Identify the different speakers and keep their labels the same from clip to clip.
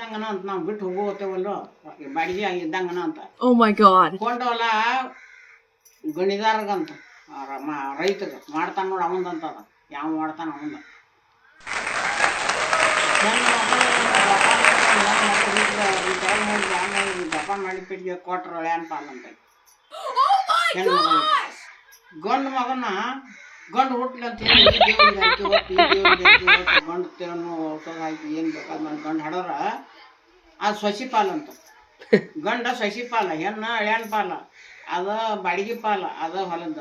Speaker 1: ಇದ್ದಂಗನ ಅಂತ ನಾವು ಬಿಟ್ಟು ಹೋಗೋತೇವಲ್ಲೋ ಬಾಡಿಗೆ ಇದ್ದಂಗನ ಅಂತ
Speaker 2: Oh my god.
Speaker 1: ಕೊಂಡವಲ್ಲ ಗಣಿದಾರಗಂತ ರೈತಗ ಮಾಡ್ತಾನ ನೋಡಿ ಅವಂದಂತ ಅದ ಯಾವ ಮಾಡ್ತಾನ ಅವಂದ ಜಪಾನ್ ಮಾಡಿ ಪಿಟ್ಟಿಗೆ ಕೊಟ್ರ ಏನ್ ಪಾಲ್ ಅಂತ ಗಂಡು ಮಗನ ಗಂಡು ಹುಟ್ಲಿ ಅಂತ ಹೇಳಿ ದೇವ್ರಿಗೆ ಹಾಕಿ ಹೊತ್ತು ಈ ದೇವ್ರಿಗೆ ಹಾಕಿ ಹೊತ್ತು ಗಂಡು ತಿನ್ನು ಔಷಧ ಹಾಕಿ ಏನು ಬೇಕಾದ ಮಾಡಿ ಗಂಡು ಹಡೋರ ಅದು ಸಸಿ ಪಾಲ್ ಅಂತ ಗಂಡ ಸಸಿ ಪಾಲ ಹೆಣ್ಣು ಪಾಲ ಅದ ಬಾಡಿಗೆ ಪಾಲ ಅದ ಹೊಲದ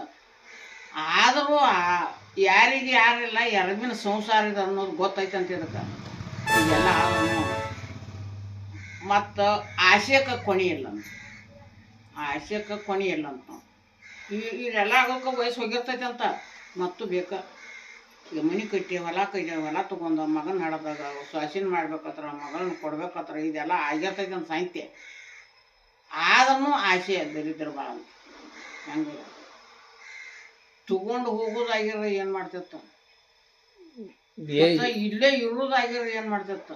Speaker 1: ಆದರೂ ಯಾರಿಗೆ ಯಾರಿಲ್ಲ ಎರಬಿನ ಸಂಸಾರ ಇದೆ ಅನ್ನೋದು ಗೊತ್ತೈತೆ ಅಂತ ಇದಕ್ಕೆ ಇದೆಲ್ಲ ಮತ್ತು ಆಶಯಕ್ಕೆ ಕೊನೆ ಇಲ್ಲ ಅಂತ ಆಶಯಕ್ಕೆ ಕೊನೆ ಇಲ್ಲ ಅಂತ ಇದೆಲ್ಲ ಆಗೋಕೆ ವಯಸ್ಸು ಹೋಗಿರ್ತೈತೆ ಅಂತ ಮತ್ತು ಬೇಕಾ ಈಗ ಮನೆ ಕಟ್ಟಿ ಹೊಲ ತೊಗೊಂಡ ಮಗನ ಹಾಡೋದಾಗ ಸೊಸಿನ ಮಾಡ್ಬೇಕತ್ರ ಮಗಳನ್ನ ಕೊಡ್ಬೇಕತ್ರ ಇದೆಲ್ಲ ಆಗಿರ್ತೈತೆ ಅಂತ ಸಾಹಿತ್ಯ ಆದ್ರೂ ಆಸೆ ದರಿದ್ರ ಭಾಳ ಹೆಂಗೆ ತಗೊಂಡು ಹೋಗೋದಾಗಿರ ಏನು ಮಾಡ್ತಿರ್ತ ಇಲ್ಲೇ ಇರೋದಾಗಿರ ಏನು ಮಾಡ್ತಿರ್ತ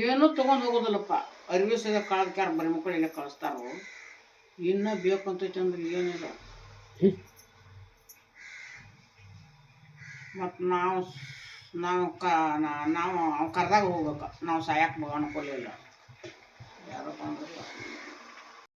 Speaker 1: ಏನೂ ತೊಗೊಂಡು ಹೋಗೋದಿಲ್ಲಪ್ಪ ಅರಿವಿ ಸದ ಕಳೆದ್ಕ್ಯಾರ ಬರೀ ಮಕ್ಕಳು ಇಲ್ಲೇ ಕಳಿಸ್ತಾರೋ ಇನ್ನೂ ಬೇಕಂತೈತೆ ಅಂದ್ರೆ ಏನಿಲ್ಲ ಮತ್ತು ನಾವು ಕರ್ದಾಗ ಹೋಗ್ಬೇಕು ನಾವು ಸಾಯಕ್ಕೆ ಅನ್ಕೊಲಿಲ್ಲ ಯಾರಪ್ಪ ಅಂದ್ರೆ